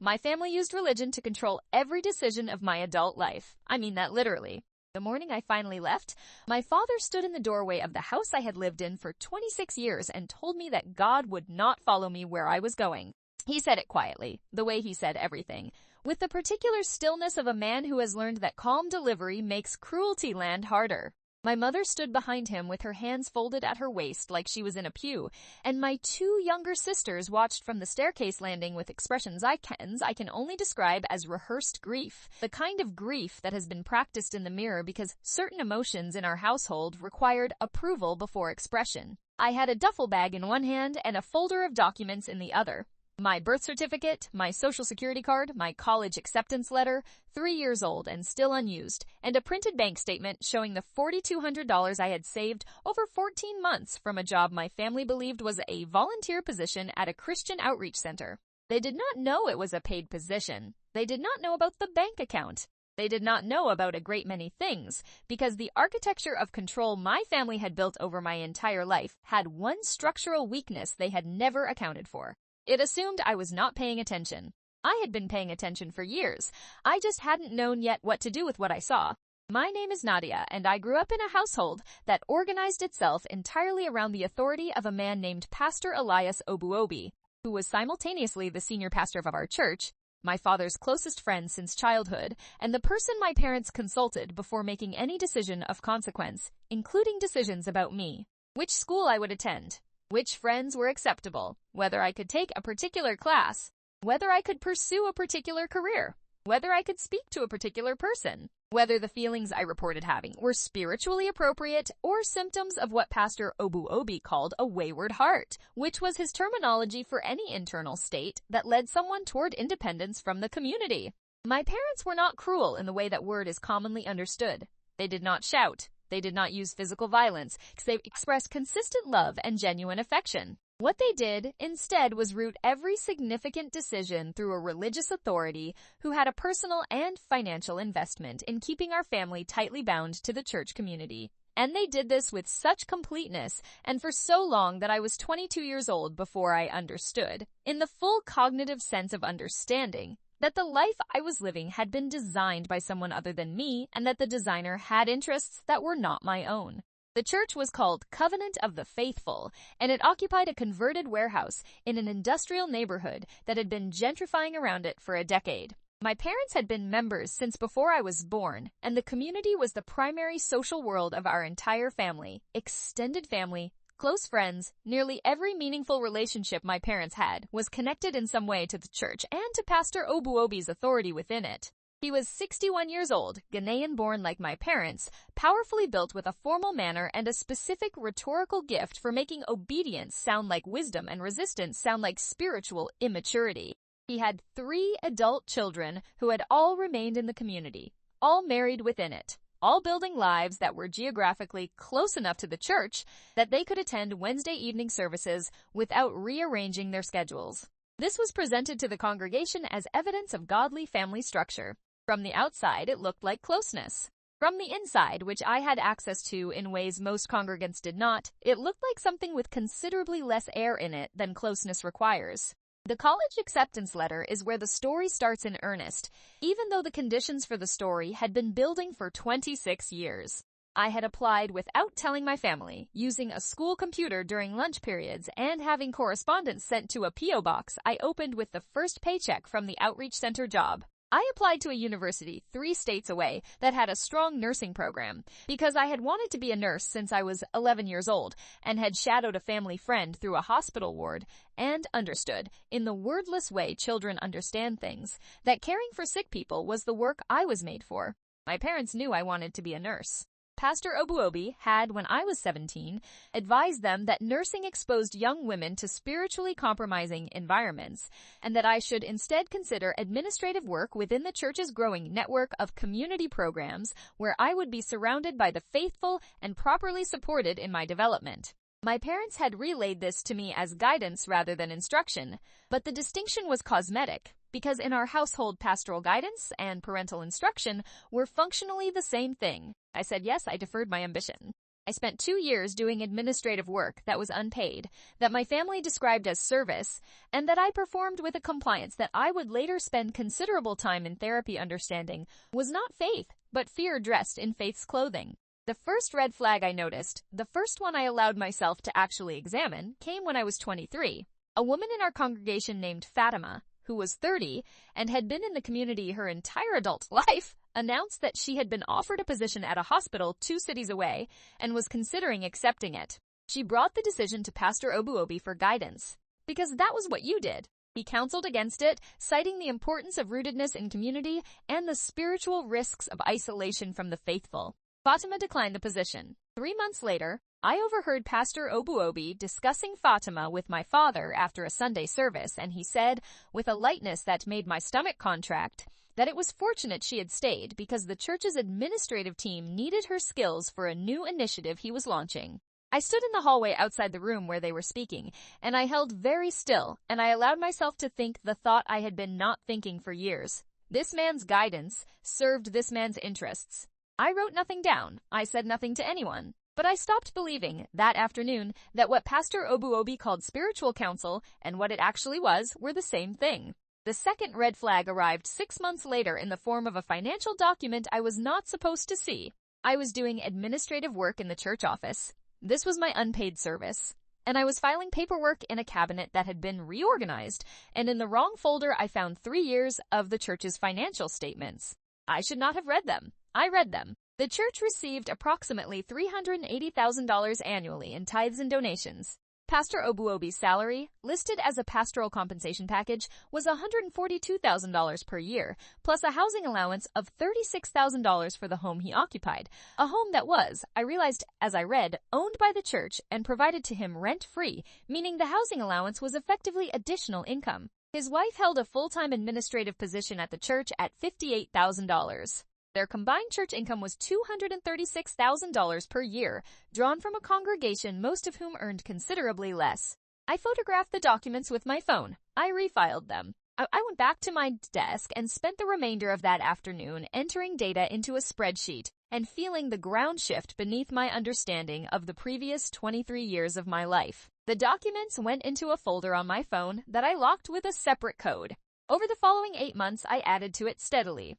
My family used religion to control every decision of my adult life. I mean that literally. The morning I finally left, my father stood in the doorway of the house I had lived in for 26 years and told me that God would not follow me where I was going. He said it quietly, the way he said everything, with the particular stillness of a man who has learned that calm delivery makes cruelty land harder. My mother stood behind him with her hands folded at her waist like she was in a pew, and my two younger sisters watched from the staircase landing with expressions I can only describe as rehearsed grief, the kind of grief that has been practiced in the mirror because certain emotions in our household required approval before expression. I had a duffel bag in one hand and a folder of documents in the other. My birth certificate, my social security card, my college acceptance letter, 3 years old and still unused, and a printed bank statement showing the $4,200 I had saved over 14 months from a job my family believed was a volunteer position at a Christian outreach center. They did not know it was a paid position. They did not know about the bank account. They did not know about a great many things, because the architecture of control my family had built over my entire life had one structural weakness they had never accounted for. It assumed I was not paying attention. I had been paying attention for years. I just hadn't known yet what to do with what I saw. My name is Nadia, and I grew up in a household that organized itself entirely around the authority of a man named Pastor Elias Obuobi, who was simultaneously the senior pastor of our church, my father's closest friend since childhood, and the person my parents consulted before making any decision of consequence, including decisions about me, which school I would attend, which friends were acceptable, whether I could take a particular class, whether I could pursue a particular career, whether I could speak to a particular person, whether the feelings I reported having were spiritually appropriate or symptoms of what Pastor Obuobi called a wayward heart, which was his terminology for any internal state that led someone toward independence from the community. My parents were not cruel in the way that word is commonly understood. They did not shout. They did not use physical violence. They expressed consistent love and genuine affection. What they did, instead, was root every significant decision through a religious authority who had a personal and financial investment in keeping our family tightly bound to the church community. And they did this with such completeness and for so long that I was 22 years old before I understood, in the full cognitive sense of understanding, that the life I was living had been designed by someone other than me and that the designer had interests that were not my own. The church was called Covenant of the Faithful, and it occupied a converted warehouse in an industrial neighborhood that had been gentrifying around it for a decade. My parents had been members since before I was born, and the community was the primary social world of our entire family, extended family, close friends. Nearly every meaningful relationship my parents had was connected in some way to the church and to Pastor Obuobi's authority within it. He was 61 years old, Ghanaian-born like my parents, powerfully built with a formal manner and a specific rhetorical gift for making obedience sound like wisdom and resistance sound like spiritual immaturity. He had 3 adult children who had all remained in the community, all married within it, all building lives that were geographically close enough to the church that they could attend Wednesday evening services without rearranging their schedules. This was presented to the congregation as evidence of godly family structure. From the outside, it looked like closeness. From the inside, which I had access to in ways most congregants did not, it looked like something with considerably less air in it than closeness requires. The college acceptance letter is where the story starts in earnest, even though the conditions for the story had been building for 26 years. I had applied without telling my family, using a school computer during lunch periods and having correspondence sent to a P.O. box I opened with the first paycheck from the outreach center job. I applied to a university 3 states away that had a strong nursing program because I had wanted to be a nurse since I was 11 years old and had shadowed a family friend through a hospital ward and understood, in the wordless way children understand things, that caring for sick people was the work I was made for. My parents knew I wanted to be a nurse. Pastor Obuobi had, when I was 17, advised them that nursing exposed young women to spiritually compromising environments, and that I should instead consider administrative work within the church's growing network of community programs where I would be surrounded by the faithful and properly supported in my development. My parents had relayed this to me as guidance rather than instruction, but the distinction was cosmetic, because in our household pastoral guidance and parental instruction were functionally the same thing. I said yes, I deferred my ambition. I spent 2 years doing administrative work that was unpaid, that my family described as service, and that I performed with a compliance that I would later spend considerable time in therapy understanding was not faith, but fear dressed in faith's clothing. The first red flag I noticed, the first one I allowed myself to actually examine, came when I was 23. A woman in our congregation named Fatima, who was 30 and had been in the community her entire adult life, announced that she had been offered a position at a hospital 2 cities away and was considering accepting it. She brought the decision to Pastor Obuobi for guidance. Because that was what you did. He counseled against it, citing the importance of rootedness in community and the spiritual risks of isolation from the faithful. Fatima declined the position. 3 months later, I overheard Pastor Obuobi discussing Fatima with my father after a Sunday service, and he said, with a lightness that made my stomach contract, that it was fortunate she had stayed because the church's administrative team needed her skills for a new initiative he was launching. I stood in the hallway outside the room where they were speaking, and I held very still, and I allowed myself to think the thought I had been not thinking for years. This man's guidance served this man's interests. I wrote nothing down. I said nothing to anyone. But I stopped believing, that afternoon, that what Pastor Obuobi called spiritual counsel and what it actually was were the same thing. The second red flag arrived 6 months later in the form of a financial document I was not supposed to see. I was doing administrative work in the church office. This was my unpaid service. And I was filing paperwork in a cabinet that had been reorganized, and in the wrong folder I found 3 years of the church's financial statements. I should not have read them. I read them. The church received approximately $380,000 annually in tithes and donations. Pastor Obuobi's salary, listed as a pastoral compensation package, was $142,000 per year, plus a housing allowance of $36,000 for the home he occupied, a home that was, I realized as I read, owned by the church and provided to him rent-free, meaning the housing allowance was effectively additional income. His wife held a full-time administrative position at the church at $58,000. Their combined church income was $236,000 per year, drawn from a congregation most of whom earned considerably less. I photographed the documents with my phone. I refiled them. I went back to my desk and spent the remainder of that afternoon entering data into a spreadsheet and feeling the ground shift beneath my understanding of the previous 23 years of my life. The documents went into a folder on my phone that I locked with a separate code. Over the following 8 months, I added to it steadily.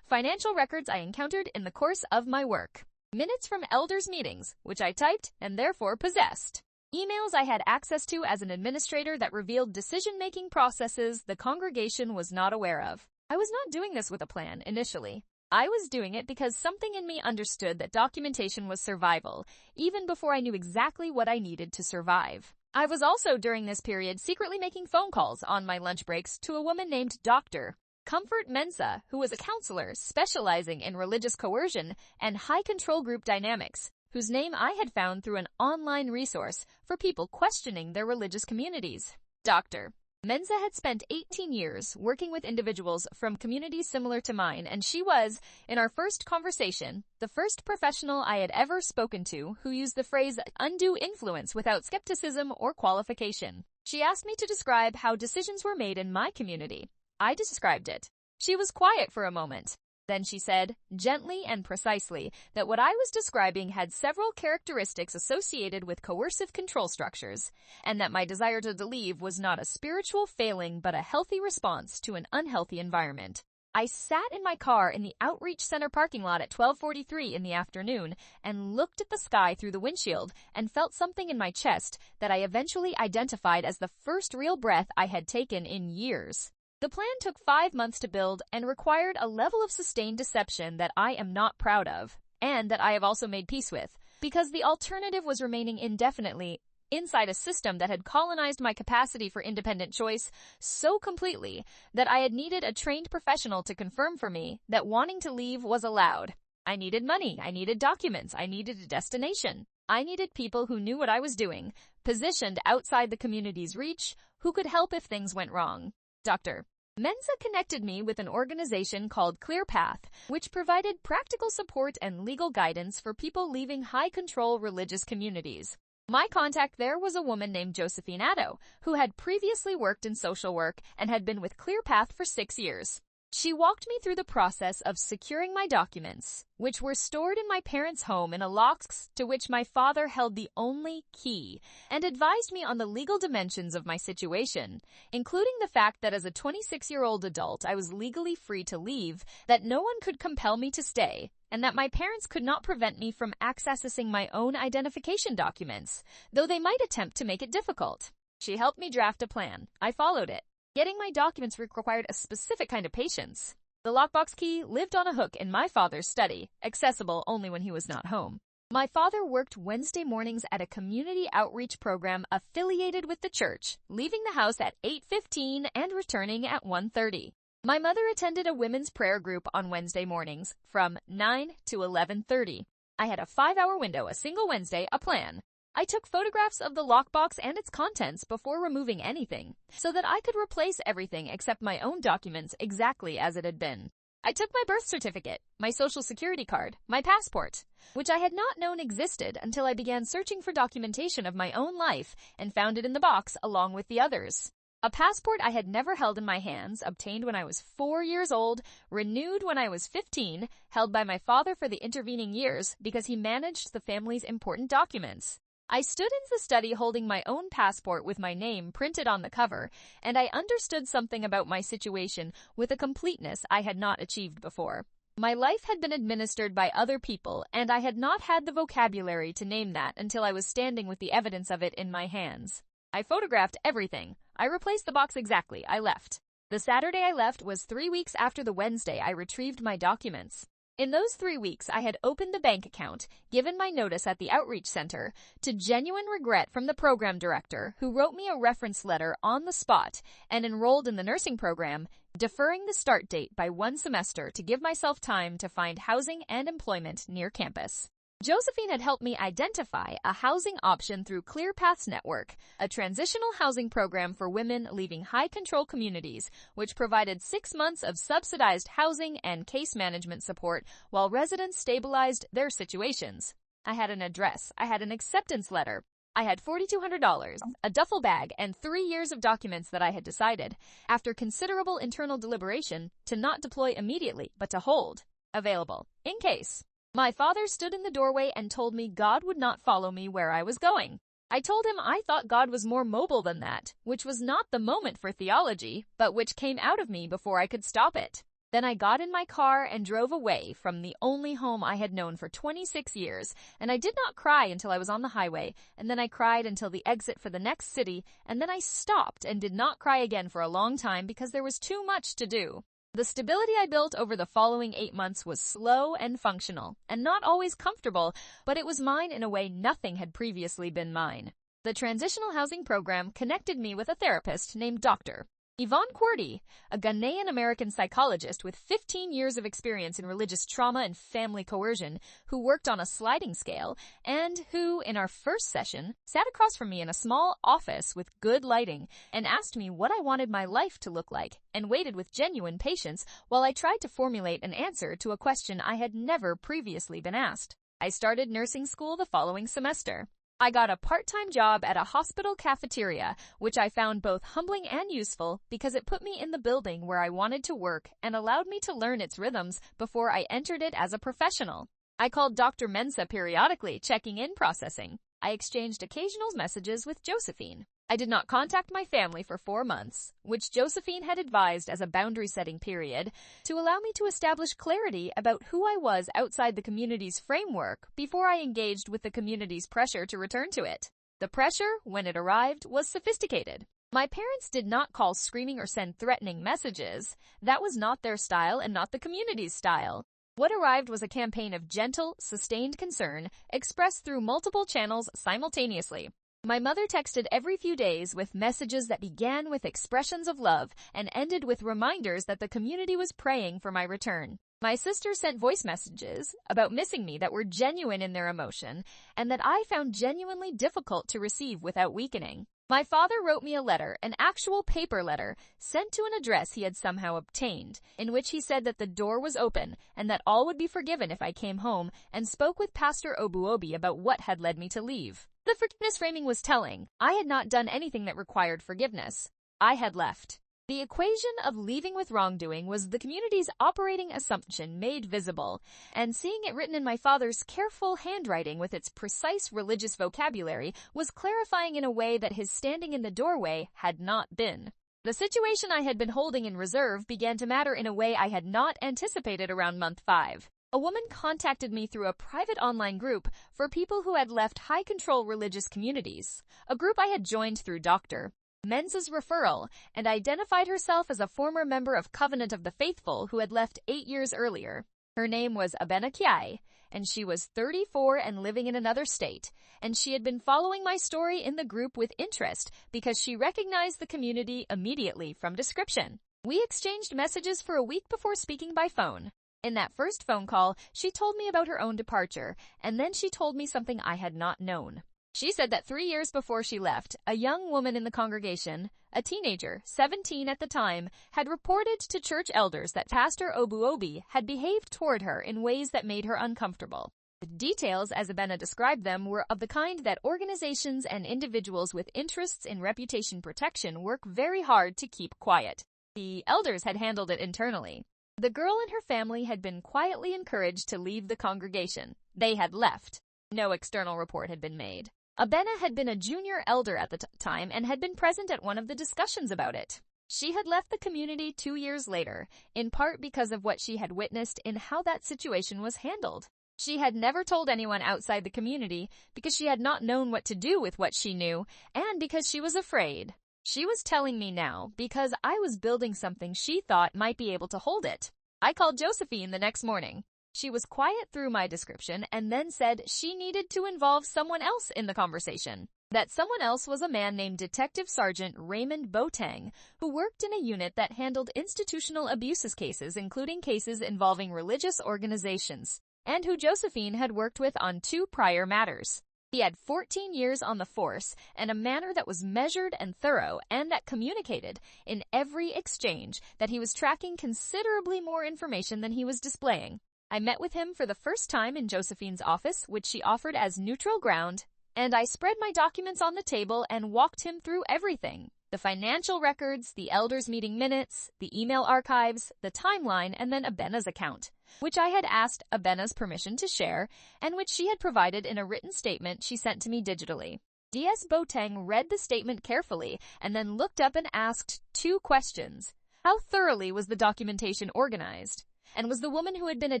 Financial records I encountered in the course of my work. Minutes from elders' meetings, which I typed and therefore possessed. Emails I had access to as an administrator that revealed decision-making processes the congregation was not aware of. I was not doing this with a plan initially. I was doing it because something in me understood that documentation was survival, even before I knew exactly what I needed to survive. I was also, during this period, secretly making phone calls on my lunch breaks to a woman named Dr. Comfort Mensa, who was a counselor specializing in religious coercion and high control group dynamics, whose name I had found through an online resource for people questioning their religious communities. Dr. Mensa had spent 18 years working with individuals from communities similar to mine, and she was, in our first conversation, the first professional I had ever spoken to who used the phrase undue influence without skepticism or qualification. She asked me to describe how decisions were made in my community. I described it. She was quiet for a moment. Then she said, gently and precisely, that what I was describing had several characteristics associated with coercive control structures, and that my desire to leave was not a spiritual failing but a healthy response to an unhealthy environment. I sat in my car in the Outreach Center parking lot at 12:43 in the afternoon and looked at the sky through the windshield and felt something in my chest that I eventually identified as the first real breath I had taken in years. The plan took 5 months to build and required a level of sustained deception that I am not proud of, and that I have also made peace with, because the alternative was remaining indefinitely inside a system that had colonized my capacity for independent choice so completely that I had needed a trained professional to confirm for me that wanting to leave was allowed. I needed money, I needed documents, I needed a destination. I needed people who knew what I was doing, positioned outside the community's reach, who could help if things went wrong. Dr. Mensa connected me with an organization called ClearPath, which provided practical support and legal guidance for people leaving high-control religious communities. My contact there was a woman named Josephine Addo, who had previously worked in social work and had been with ClearPath for 6 years. She walked me through the process of securing my documents, which were stored in my parents' home in a lock to which my father held the only key, and advised me on the legal dimensions of my situation, including the fact that as a 26-year-old adult I was legally free to leave, that no one could compel me to stay, and that my parents could not prevent me from accessing my own identification documents, though they might attempt to make it difficult. She helped me draft a plan. I followed it. Getting my documents required a specific kind of patience. The lockbox key lived on a hook in my father's study, accessible only when he was not home. My father worked Wednesday mornings at a community outreach program affiliated with the church, leaving the house at 8:15 and returning at 1:30. My mother attended a women's prayer group on Wednesday mornings from 9 to 11:30. I had a 5-hour window, a single Wednesday, a plan. I took photographs of the lockbox and its contents before removing anything, so that I could replace everything except my own documents exactly as it had been. I took my birth certificate, my social security card, my passport, which I had not known existed until I began searching for documentation of my own life and found it in the box along with the others. A passport I had never held in my hands, obtained when I was 4 years old, renewed when I was 15, held by my father for the intervening years because he managed the family's important documents. I stood in the study holding my own passport with my name printed on the cover, and I understood something about my situation with a completeness I had not achieved before. My life had been administered by other people, and I had not had the vocabulary to name that until I was standing with the evidence of it in my hands. I photographed everything. I replaced the box exactly. I left. The Saturday I left was 3 weeks after the Wednesday I retrieved my documents. In those 3 weeks, I had opened the bank account, given my notice at the outreach center, to genuine regret from the program director, who wrote me a reference letter on the spot, and enrolled in the nursing program, deferring the start date by 1 semester to give myself time to find housing and employment near campus. Josephine had helped me identify a housing option through ClearPaths Network, a transitional housing program for women leaving high-control communities, which provided 6 months of subsidized housing and case management support while residents stabilized their situations. I had an address. I had an acceptance letter. I had $4,200, a duffel bag, and 3 years of documents that I had decided, after considerable internal deliberation, to not deploy immediately, but to hold available, in case. My father stood in the doorway and told me God would not follow me where I was going. I told him I thought God was more mobile than that, which was not the moment for theology, but which came out of me before I could stop it. Then I got in my car and drove away from the only home I had known for 26 years, and I did not cry until I was on the highway, and then I cried until the exit for the next city, and then I stopped and did not cry again for a long time because there was too much to do. The stability I built over the following 8 months was slow and functional, and not always comfortable, but it was mine in a way nothing had previously been mine. The transitional housing program connected me with a therapist named Dr. Yvonne Quarty, a Ghanaian-American psychologist with 15 years of experience in religious trauma and family coercion, who worked on a sliding scale, and who, in our first session, sat across from me in a small office with good lighting and asked me what I wanted my life to look like, and waited with genuine patience while I tried to formulate an answer to a question I had never previously been asked. I started nursing school the following semester. I got a part-time job at a hospital cafeteria, which I found both humbling and useful because it put me in the building where I wanted to work and allowed me to learn its rhythms before I entered it as a professional. I called Dr. Mensah periodically, checking in processing. I exchanged occasional messages with Josephine. I did not contact my family for 4 months, which Josephine had advised as a boundary-setting period, to allow me to establish clarity about who I was outside the community's framework before I engaged with the community's pressure to return to it. The pressure, when it arrived, was sophisticated. My parents did not call screaming or send threatening messages. That was not their style and not the community's style. What arrived was a campaign of gentle, sustained concern expressed through multiple channels simultaneously. My mother texted every few days with messages that began with expressions of love and ended with reminders that the community was praying for my return. My sister sent voice messages about missing me that were genuine in their emotion and that I found genuinely difficult to receive without weakening. My father wrote me a letter, an actual paper letter, sent to an address he had somehow obtained, in which he said that the door was open and that all would be forgiven if I came home, and spoke with Pastor Obuobi about what had led me to leave. The forgiveness framing was telling. I had not done anything that required forgiveness. I had left. The equation of leaving with wrongdoing was the community's operating assumption made visible, and seeing it written in my father's careful handwriting with its precise religious vocabulary was clarifying in a way that his standing in the doorway had not been. The situation I had been holding in reserve began to matter in a way I had not anticipated around month 5. A woman contacted me through a private online group for people who had left high-control religious communities, a group I had joined through Dr. Menz's referral, and identified herself as a former member of Covenant of the Faithful who had left 8 years earlier. Her name was Abena Kiai, and she was 34 and living in another state, and she had been following my story in the group with interest because she recognized the community immediately from description. We exchanged messages for a week before speaking by phone. In that first phone call, she told me about her own departure, and then she told me something I had not known. She said that 3 years before she left, a young woman in the congregation, a teenager, 17 at the time, had reported to church elders that Pastor Obuobi had behaved toward her in ways that made her uncomfortable. The details, as Abena described them, were of the kind that organizations and individuals with interests in reputation protection work very hard to keep quiet. The elders had handled it internally. The girl and her family had been quietly encouraged to leave the congregation. They had left. No external report had been made. Abena had been a junior elder at the time and had been present at one of the discussions about it. She had left the community 2 years later, in part because of what she had witnessed in how that situation was handled. She had never told anyone outside the community because she had not known what to do with what she knew and because she was afraid. She was telling me now because I was building something she thought might be able to hold it. I called Josephine the next morning. She was quiet through my description and then said she needed to involve someone else in the conversation. That someone else was a man named Detective Sergeant Raymond Boateng, who worked in a unit that handled institutional abuses cases, including cases involving religious organizations, and who Josephine had worked with on 2 prior matters. He had 14 years on the force and a manner that was measured and thorough and that communicated in every exchange that he was tracking considerably more information than he was displaying. I met with him for the first time in Josephine's office, which she offered as neutral ground, and I spread my documents on the table and walked him through everything. The financial records, the elders' meeting minutes, the email archives, the timeline, and then Abena's account, which I had asked Abena's permission to share, and which she had provided in a written statement she sent to me digitally. DS Boateng read the statement carefully and then looked up and asked 2 questions. How thoroughly was the documentation organized? And was the woman who had been a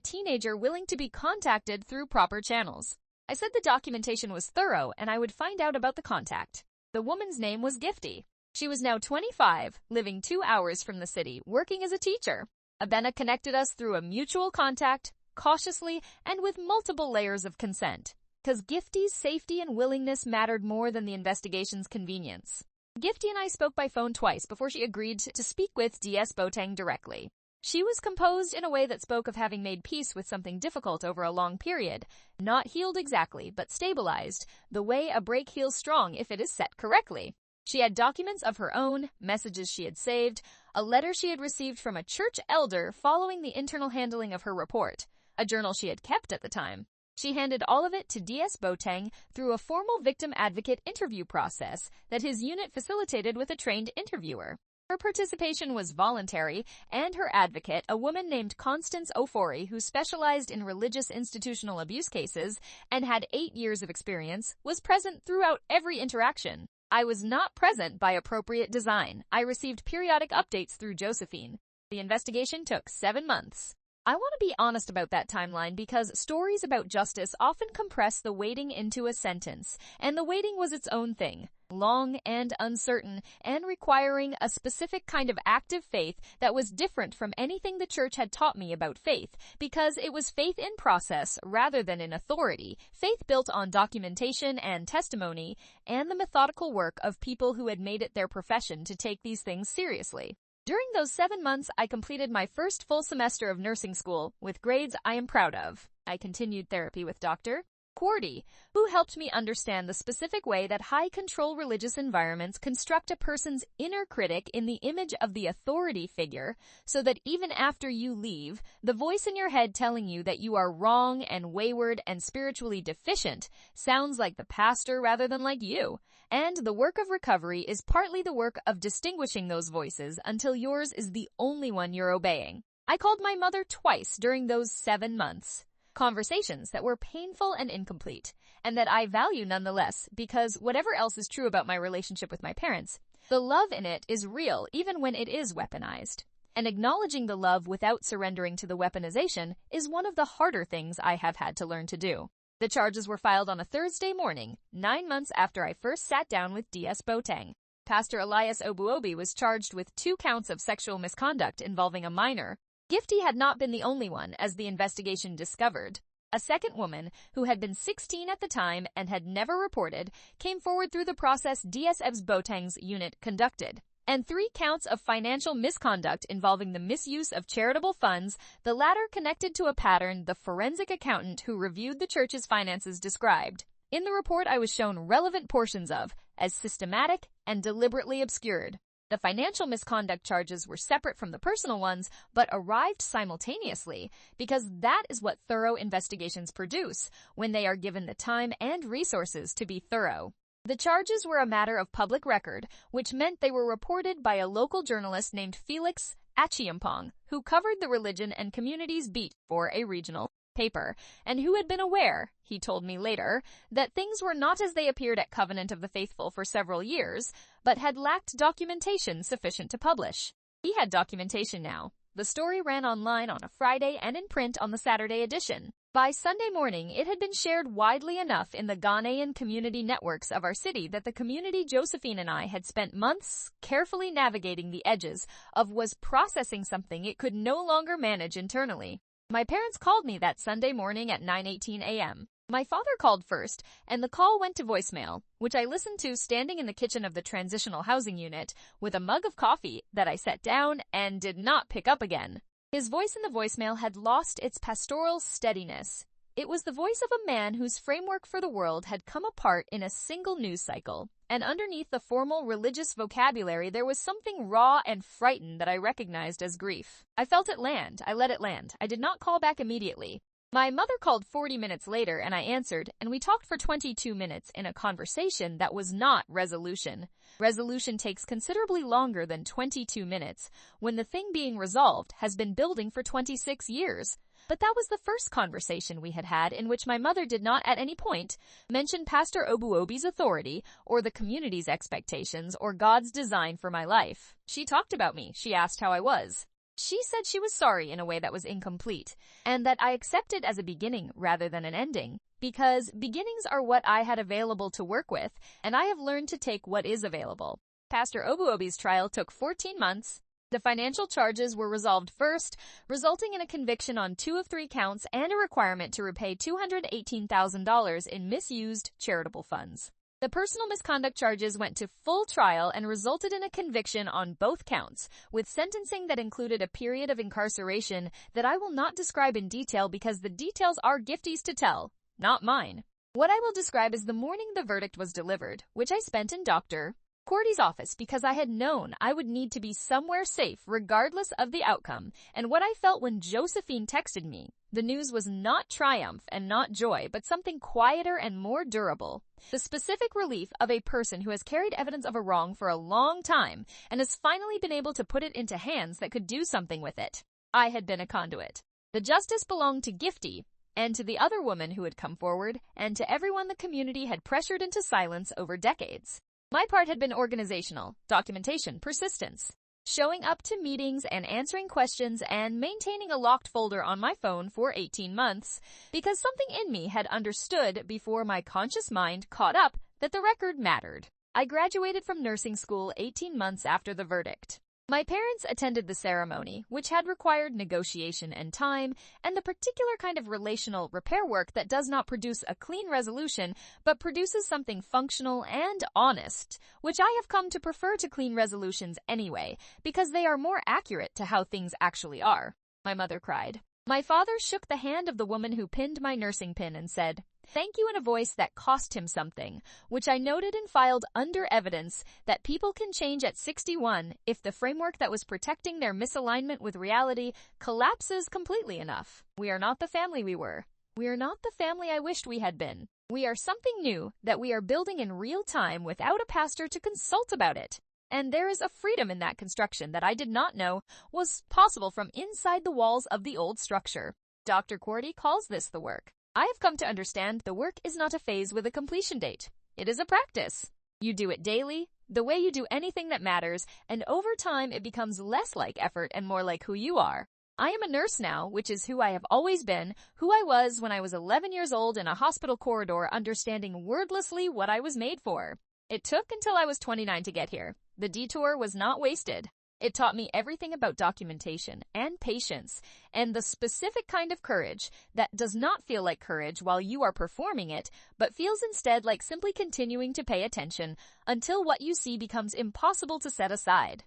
teenager willing to be contacted through proper channels? I said the documentation was thorough and I would find out about the contact. The woman's name was Gifty. She was now 25, living 2 hours from the city, working as a teacher. Abena connected us through a mutual contact, cautiously and with multiple layers of consent, because Gifty's safety and willingness mattered more than the investigation's convenience. Gifty and I spoke by phone twice before she agreed to speak with DS Boateng directly. She was composed in a way that spoke of having made peace with something difficult over a long period, not healed exactly, but stabilized, the way a break heals strong if it is set correctly. She had documents of her own, messages she had saved, a letter she had received from a church elder following the internal handling of her report, a journal she had kept at the time. She handed all of it to DS Boateng through a formal victim advocate interview process that his unit facilitated with a trained interviewer. Her participation was voluntary, and her advocate, a woman named Constance Ofori, who specialized in religious institutional abuse cases and had 8 years of experience, was present throughout every interaction. I was not present by appropriate design. I received periodic updates through Josephine. The investigation took 7 months. I want to be honest about that timeline because stories about justice often compress the waiting into a sentence, and the waiting was its own thing, long and uncertain, and requiring a specific kind of active faith that was different from anything the church had taught me about faith, because it was faith in process rather than in authority, faith built on documentation and testimony, and the methodical work of people who had made it their profession to take these things seriously. During those 7 months, I completed my first full semester of nursing school with grades I am proud of. I continued therapy with Dr. Quarty, who helped me understand the specific way that high-control religious environments construct a person's inner critic in the image of the authority figure, so that even after you leave, the voice in your head telling you that you are wrong and wayward and spiritually deficient sounds like the pastor rather than like you, And the work of recovery is partly the work of distinguishing those voices until yours is the only one you're obeying. I called my mother twice during those 7 months. Conversations that were painful and incomplete, and that I value nonetheless because whatever else is true about my relationship with my parents, the love in it is real even when it is weaponized. And acknowledging the love without surrendering to the weaponization is one of the harder things I have had to learn to do. The charges were filed on a Thursday morning, 9 months after I first sat down with DS Boateng. Pastor Elias Obuobi was charged with 2 counts of sexual misconduct involving a minor. Gifty had not been the only one, as the investigation discovered. A second woman, who had been 16 at the time and had never reported, came forward through the process DSEB's Boateng's unit conducted. And 3 counts of financial misconduct involving the misuse of charitable funds, the latter connected to a pattern the forensic accountant who reviewed the church's finances described. In the report I was shown relevant portions of, as systematic and deliberately obscured. The financial misconduct charges were separate from the personal ones, but arrived simultaneously, because that is what thorough investigations produce, when they are given the time and resources to be thorough. The charges were a matter of public record, which meant they were reported by a local journalist named Felix Achiampong, who covered the religion and communities beat for a regional paper, and who had been aware, he told me later, that things were not as they appeared at Covenant of the Faithful for several years, but had lacked documentation sufficient to publish. He had documentation now. The story ran online on a Friday and in print on the Saturday edition. By Sunday morning, it had been shared widely enough in the Ghanaian community networks of our city that the community Josephine and I had spent months carefully navigating the edges of was processing something it could no longer manage internally. My parents called me that Sunday morning at 9:18 a.m. My father called first, and the call went to voicemail, which I listened to standing in the kitchen of the transitional housing unit with a mug of coffee that I set down and did not pick up again. His voice in the voicemail had lost its pastoral steadiness. It was the voice of a man whose framework for the world had come apart in a single news cycle, and underneath the formal religious vocabulary there was something raw and frightened that I recognized as grief. I felt it land. I let it land. I did not call back immediately. My mother called 40 minutes later, and I answered, and we talked for 22 minutes in a conversation that was not resolution. Resolution takes considerably longer than 22 minutes, when the thing being resolved has been building for 26 years. But that was the first conversation we had had in which my mother did not at any point mention Pastor Obuobi's authority, or the community's expectations, or God's design for my life. She talked about me. She asked how I was. She said she was sorry in a way that was incomplete, and that I accepted as a beginning rather than an ending, because beginnings are what I had available to work with, and I have learned to take what is available. Pastor Obuobi's trial took 14 months. The financial charges were resolved first, resulting in a conviction on 2 of 3 counts and a requirement to repay $218,000 in misused charitable funds. The personal misconduct charges went to full trial and resulted in a conviction on both counts, with sentencing that included a period of incarceration that I will not describe in detail because the details are Gifty's to tell, not mine. What I will describe is the morning the verdict was delivered, which I spent in Dr. Cordy's office because I had known I would need to be somewhere safe regardless of the outcome, and what I felt when Josephine texted me. The news was not triumph and not joy, but something quieter and more durable. The specific relief of a person who has carried evidence of a wrong for a long time and has finally been able to put it into hands that could do something with it. I had been a conduit. The justice belonged to Gifty, and to the other woman who had come forward, and to everyone the community had pressured into silence over decades. My part had been organizational, documentation, persistence. Showing up to meetings and answering questions and maintaining a locked folder on my phone for 18 months, because something in me had understood before my conscious mind caught up that the record mattered. I graduated from nursing school 18 months after the verdict. My parents attended the ceremony, which had required negotiation and time, and the particular kind of relational repair work that does not produce a clean resolution, but produces something functional and honest, which I have come to prefer to clean resolutions anyway, because they are more accurate to how things actually are. My mother cried. My father shook the hand of the woman who pinned my nursing pin and said, "Thank you," in a voice that cost him something, which I noted and filed under evidence that people can change at 61 if the framework that was protecting their misalignment with reality collapses completely enough. We are not the family we were. We are not the family I wished we had been. We are something new that we are building in real time without a pastor to consult about it. And there is a freedom in that construction that I did not know was possible from inside the walls of the old structure. Dr. Cordy calls this the work. I have come to understand the work is not a phase with a completion date. It is a practice. You do it daily, the way you do anything that matters, and over time it becomes less like effort and more like who you are. I am a nurse now, which is who I have always been, who I was when I was 11 years old in a hospital corridor, understanding wordlessly what I was made for. It took until I was 29 to get here. The detour was not wasted. It taught me everything about documentation and patience and the specific kind of courage that does not feel like courage while you are performing it, but feels instead like simply continuing to pay attention until what you see becomes impossible to set aside.